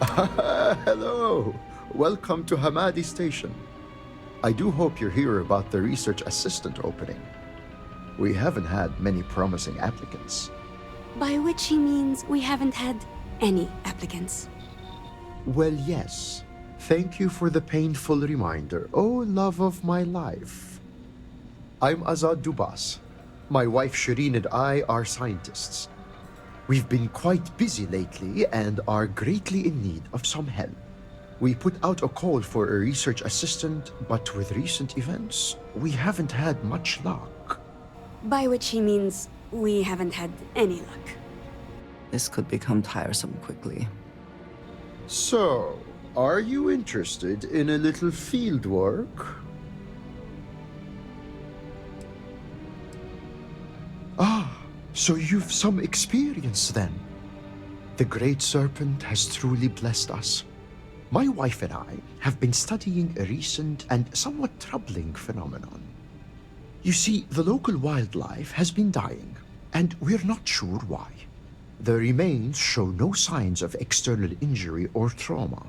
Hello. Welcome to Hamadi Station. I do hope you're here about the research assistant opening. We haven't had many promising applicants. By which he means we haven't had any applicants. Well, yes. Thank you for the painful reminder. Oh, love of my life. I'm Azad Dubas. My wife Shireen and I are scientists. We've been quite busy lately and are greatly in need of some help. We put out a call for a research assistant, but with recent events, we haven't had much luck. By which he means we haven't had any luck. This could become tiresome quickly. So, are you interested in a little field work? Ah, so you've some experience then. The Great Serpent has truly blessed us. My wife and I have been studying a recent and somewhat troubling phenomenon. You see, the local wildlife has been dying, and we're not sure why. The remains show no signs of external injury or trauma,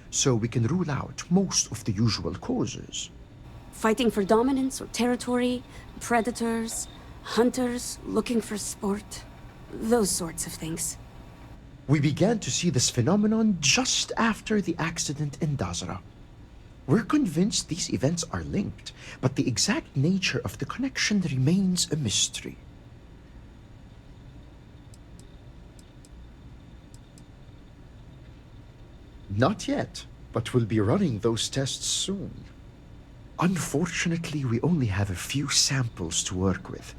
so we can rule out most of the usual causes. Fighting for dominance or territory, predators, hunters looking for sport, those sorts of things. We began to see this phenomenon just after the accident in Dazra. We're convinced these events are linked, but the exact nature of the connection remains a mystery. Not yet, but we'll be running those tests soon. Unfortunately, we only have a few samples to work with.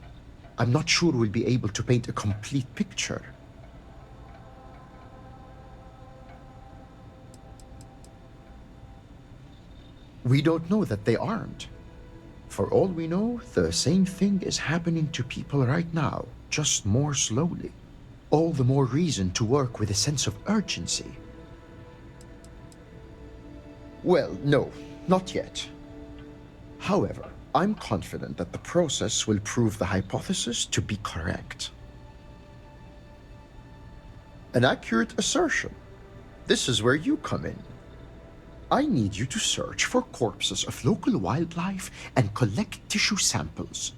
I'm not sure we'll be able to paint a complete picture. We don't know that they aren't. For all we know, the same thing is happening to people right now, just more slowly. All the more reason to work with a sense of urgency. Well, no, not yet. However, I'm confident that the process will prove the hypothesis to be correct. An accurate assertion. This is where you come in. I need you to search for corpses of local wildlife and collect tissue samples.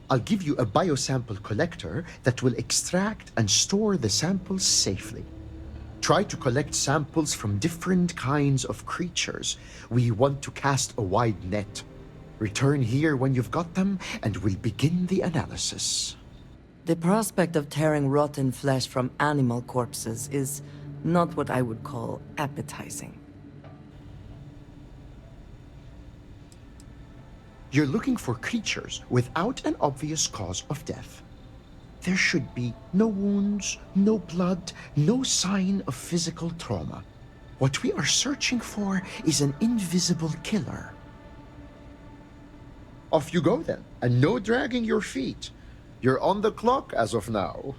I'll give you a biosample collector that will extract and store the samples safely. Try to collect samples from different kinds of creatures. We want to cast a wide net. Return here when you've got them, and we'll begin the analysis. The prospect of tearing rotten flesh from animal corpses is not what I would call appetizing. You're looking for creatures without an obvious cause of death. There should be no wounds, no blood, no sign of physical trauma. What we are searching for is an invisible killer. Off you go then, and no dragging your feet. You're on the clock as of now.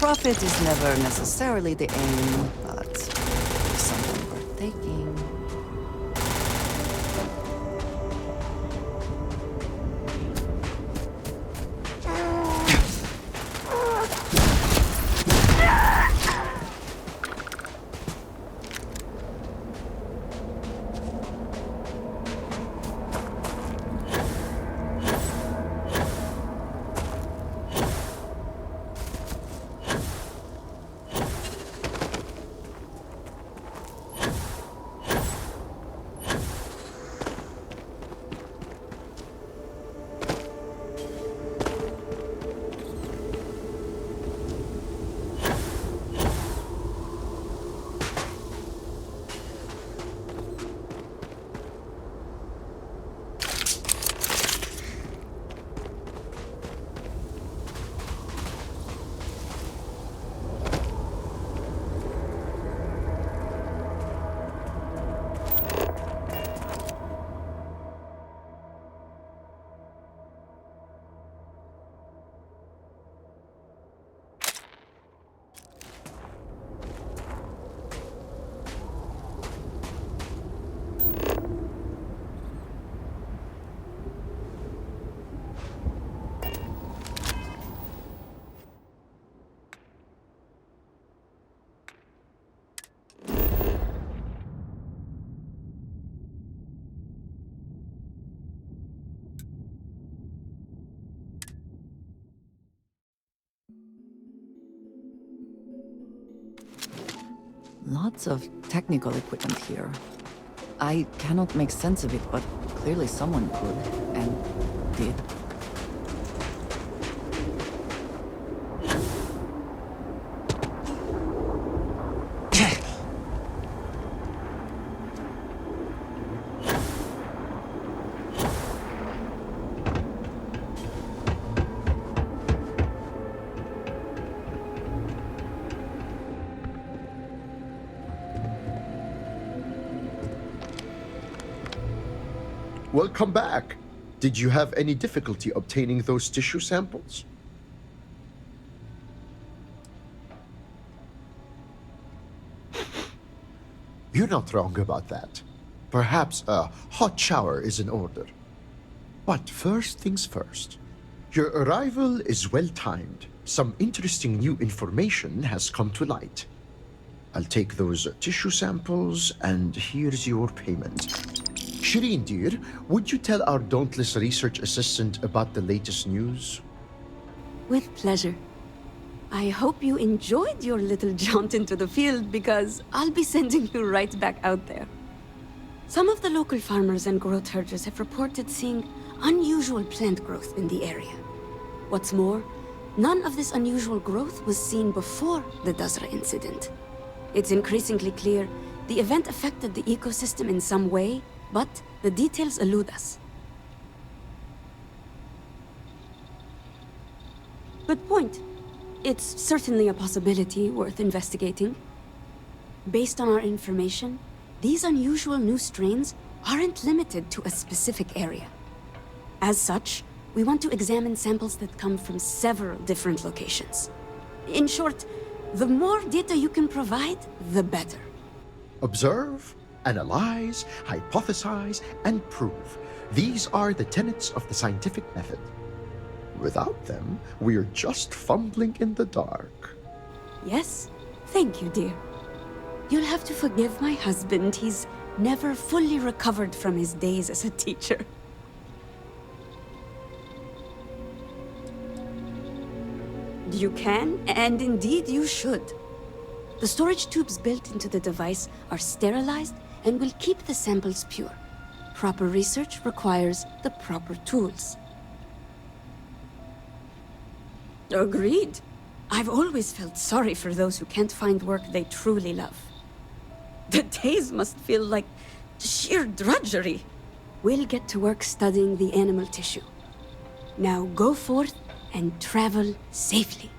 Profit is never necessarily the aim, but it's something worth taking. Lots of technical equipment here. I cannot make sense of it, but clearly someone could, and did. Welcome back. Did you have any difficulty obtaining those tissue samples? You're not wrong about that. Perhaps a hot shower is in order. But first things first. Your arrival is well timed. Some interesting new information has come to light. I'll take those tissue samples, and here's your payment. Shireen, dear, would you tell our dauntless research assistant about the latest news? With pleasure. I hope you enjoyed your little jaunt into the field because I'll be sending you right back out there. Some of the local farmers and growth herders have reported seeing unusual plant growth in the area. What's more, none of this unusual growth was seen before the Dazra incident. It's increasingly clear the event affected the ecosystem in some way, but the details elude us. Good point. It's certainly a possibility worth investigating. Based on our information, these unusual new strains aren't limited to a specific area. As such, we want to examine samples that come from several different locations. In short, the more data you can provide, the better. Observe, analyze, hypothesize, and prove. These are the tenets of the scientific method. Without them, we're just fumbling in the dark. Yes, thank you, dear. You'll have to forgive my husband. He's never fully recovered from his days as a teacher. You can, and indeed you should. The storage tubes built into the device are sterilized and will keep the samples pure. Proper research requires the proper tools. Agreed. I've always felt sorry for those who can't find work they truly love. The days must feel like sheer drudgery. We'll get to work studying the animal tissue. Now go forth and travel safely.